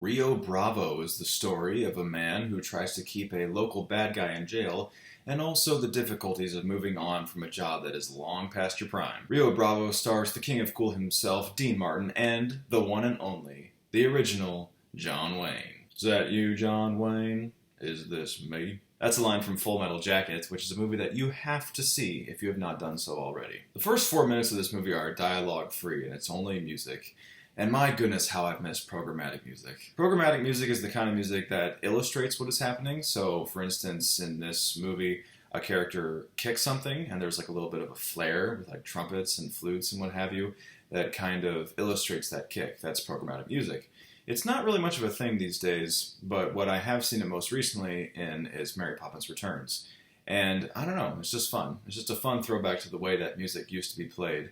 Rio Bravo is the story of a man who tries to keep a local bad guy in jail and also the difficulties of moving on from a job that is long past your prime. Rio Bravo stars the king of cool himself, Dean Martin, and the one and only, the original John Wayne. Is that you, John Wayne? Is this me? That's a line from Full Metal Jacket, which is a movie that you have to see if you have not done so already. The first 4 minutes of this movie are dialogue-free, and it's only music. And my goodness, how I've missed programmatic music. Programmatic music is the kind of music that illustrates what is happening. So, for instance, in this movie, a character kicks something, and there's like a little bit of a flare with like trumpets and flutes and what have you that kind of illustrates that kick. That's programmatic music. It's not really much of a thing these days, but what I have seen it most recently in is Mary Poppins Returns. And I don't know, it's just fun. It's just a fun throwback to the way that music used to be played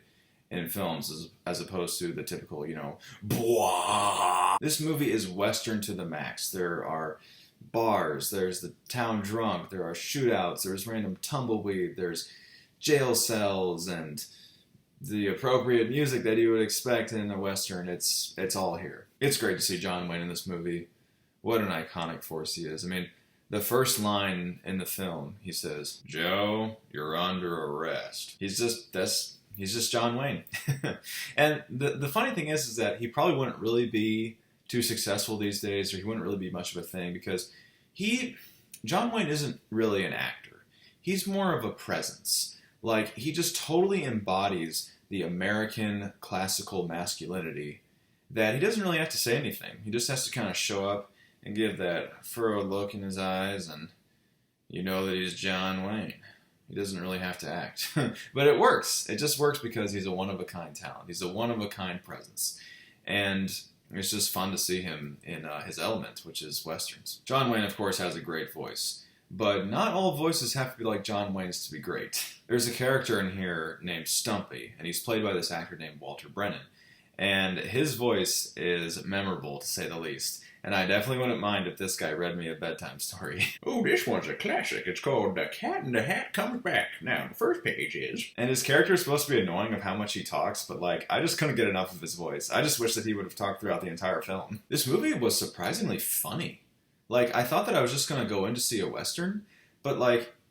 in films as opposed to the typical, blah. This movie is Western to the max. There are bars, there's the town drunk, there are shootouts, there's random tumbleweed, there's jail cells, and the appropriate music that you would expect in a Western. It's all here. It's great to see John Wayne in this movie. What an iconic force he is. I mean, the first line in the film, he says, "Joe, you're under arrest." He's just John Wayne. And the funny thing is that he probably wouldn't really be too successful these days, or he wouldn't really be much of a thing, because John Wayne isn't really an actor. He's more of a presence. Like, he just totally embodies the American classical masculinity that he doesn't really have to say anything. He just has to kind of show up and give that furrowed look in his eyes, and you know that he's John Wayne. He doesn't really have to act. But it works. It just works because he's a one-of-a-kind talent. He's a one-of-a-kind presence. And it's just fun to see him in his element, which is Westerns. John Wayne, of course, has a great voice. But not all voices have to be like John Wayne's to be great. There's a character in here named Stumpy, and he's played by this actor named Walter Brennan. And his voice is memorable, to say the least. And I definitely wouldn't mind if this guy read me a bedtime story. Oh, this one's a classic. It's called The Cat in the Hat Comes Back. Now, the first page is... And his character is supposed to be annoying of how much he talks, but I just couldn't get enough of his voice. I just wish that he would have talked throughout the entire film. This movie was surprisingly funny. I thought that I was just going to go in to see a Western, but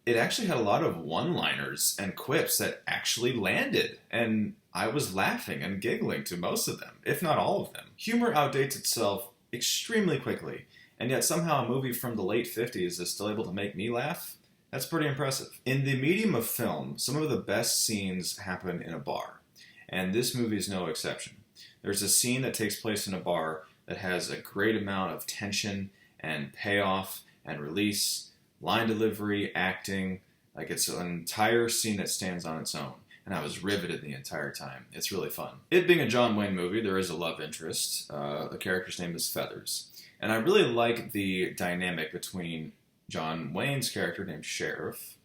it actually had a lot of one-liners and quips that actually landed, and I was laughing and giggling to most of them, if not all of them. Humor outdates itself extremely quickly, and yet somehow a movie from the late 50s is still able to make me laugh. That's pretty impressive. In the medium of film, some of the best scenes happen in a bar, and this movie is no exception. There's a scene that takes place in a bar that has a great amount of tension and payoff and release, line delivery, acting. It's an entire scene that stands on its own. And I was riveted the entire time. It's really fun. It being a John Wayne movie, there is a love interest. The character's name is Feathers. And I really like the dynamic between John Wayne's character named Sheriff,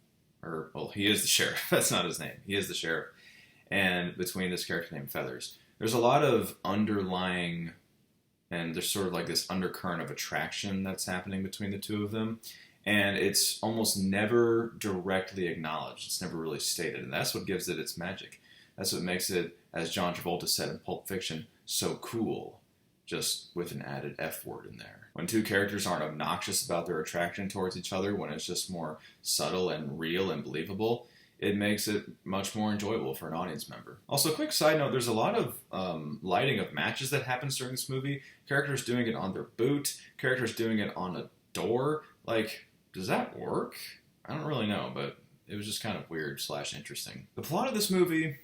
he is the sheriff. That's not his name. He is the sheriff. And between this character named Feathers. There's a lot of underlying, and there's sort of this undercurrent of attraction that's happening between the two of them. And it's almost never directly acknowledged. It's never really stated. And that's what gives it its magic. That's what makes it, as John Travolta said in Pulp Fiction, so cool. Just with an added F word in there. When two characters aren't obnoxious about their attraction towards each other, when it's just more subtle and real and believable, it makes it much more enjoyable for an audience member. Also, quick side note, there's a lot of lighting of matches that happens during this movie. Characters doing it on their boot. Characters doing it on a door. Does that work? I don't really know, but it was just kind of weird / interesting. The plot of this movie,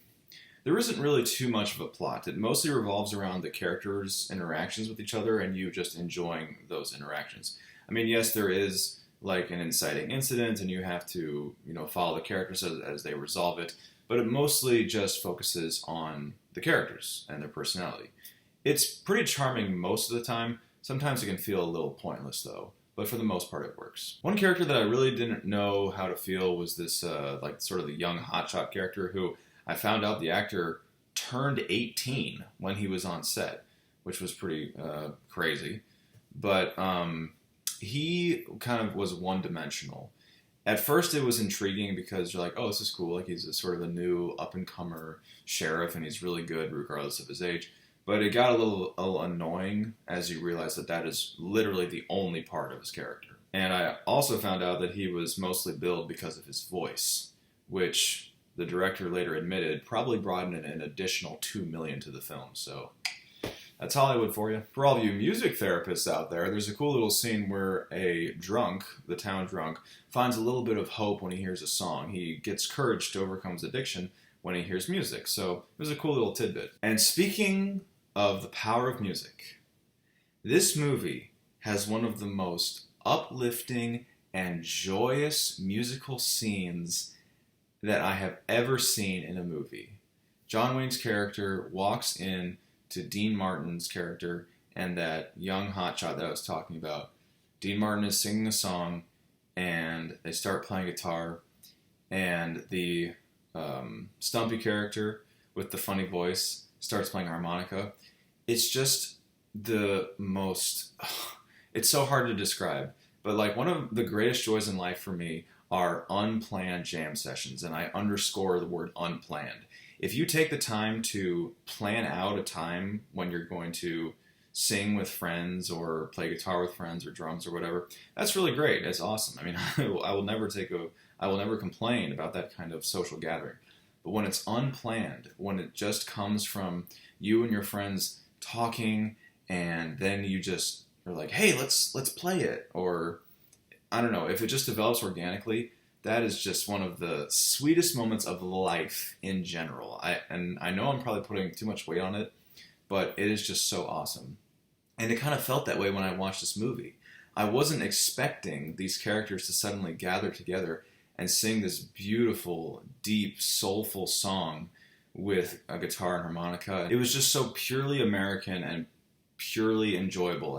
there isn't really too much of a plot. It mostly revolves around the characters' interactions with each other and you just enjoying those interactions. I mean, yes, there is an inciting incident and you have to, follow the characters as they resolve it, but it mostly just focuses on the characters and their personality. It's pretty charming most of the time. Sometimes it can feel a little pointless, though. But for the most part, it works. One character that I really didn't know how to feel was this, sort of the young hotshot character who I found out the actor turned 18 when he was on set, which was pretty crazy. But he kind of was one-dimensional. At first, it was intriguing because you're like, oh, this is cool. He's a sort of a new up-and-comer sheriff, and he's really good regardless of his age. But it got a little annoying as you realize that that is literally the only part of his character. And I also found out that he was mostly billed because of his voice, which the director later admitted probably brought in an additional $2 million to the film. So that's Hollywood for you. For all of you music therapists out there, there's a cool little scene where a drunk, the town drunk, finds a little bit of hope when he hears a song. He gets courage to overcome his addiction when he hears music. So it was a cool little tidbit. And speaking of the power of music, this movie has one of the most uplifting and joyous musical scenes that I have ever seen in a movie. John Wayne's character walks in to Dean Martin's character and that young hotshot that I was talking about. Dean Martin is singing a song, and they start playing guitar, and the Stumpy character with the funny voice starts playing harmonica. It's just the most... It's so hard to describe, but like one of the greatest joys in life for me are unplanned jam sessions, and I underscore the word unplanned. If you take the time to plan out a time when you're going to sing with friends or play guitar with friends or drums or whatever, that's really great. That's awesome. I mean, I will never complain about that kind of social gathering. But when it's unplanned, when it just comes from you and your friends talking, and then you just are like, hey, let's play it, or I don't know, if it just develops organically, that is just one of the sweetest moments of life in general. I know I'm probably putting too much weight on it, but it is just so awesome. And it kind of felt that way when I watched this movie. I wasn't expecting these characters to suddenly gather together and sing this beautiful, deep, soulful song with a guitar and harmonica. It was just so purely American and purely enjoyable.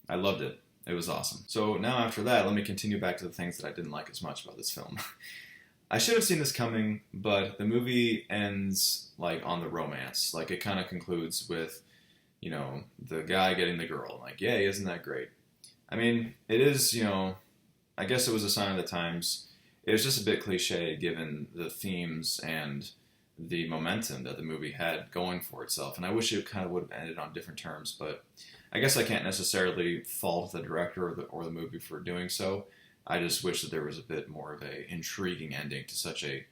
I loved it. It was awesome. So now after that, let me continue back to the things that I didn't like as much about this film. I should have seen this coming, but the movie ends like on the romance. Like it kind of concludes with, you know, the guy getting the girl. Like, yay, isn't that great? I mean, it is, you know, I guess it was a sign of the times. It was just a bit cliche given the themes and the momentum that the movie had going for itself. And I wish it kind of would have ended on different terms, but I guess I can't necessarily fault the director or the movie for doing so. I just wish that there was a bit more of a intriguing ending to such a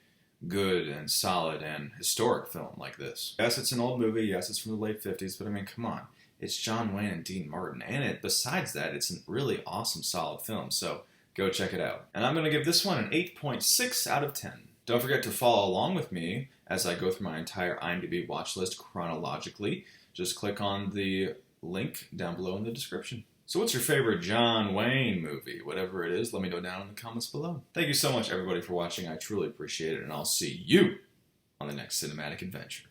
good and solid and historic film like this. Yes, it's an old movie. Yes, it's from the late 50s, but I mean, come on. It's John Wayne and Dean Martin. And besides that, it's a really awesome, solid film. So go check it out. And I'm going to give this one an 8.6 out of 10. Don't forget to follow along with me as I go through my entire IMDb watch list chronologically. Just click on the link down below in the description. So what's your favorite John Wayne movie? Whatever it is, let me know down in the comments below. Thank you so much, everybody, for watching. I truly appreciate it, and I'll see you on the next cinematic adventure.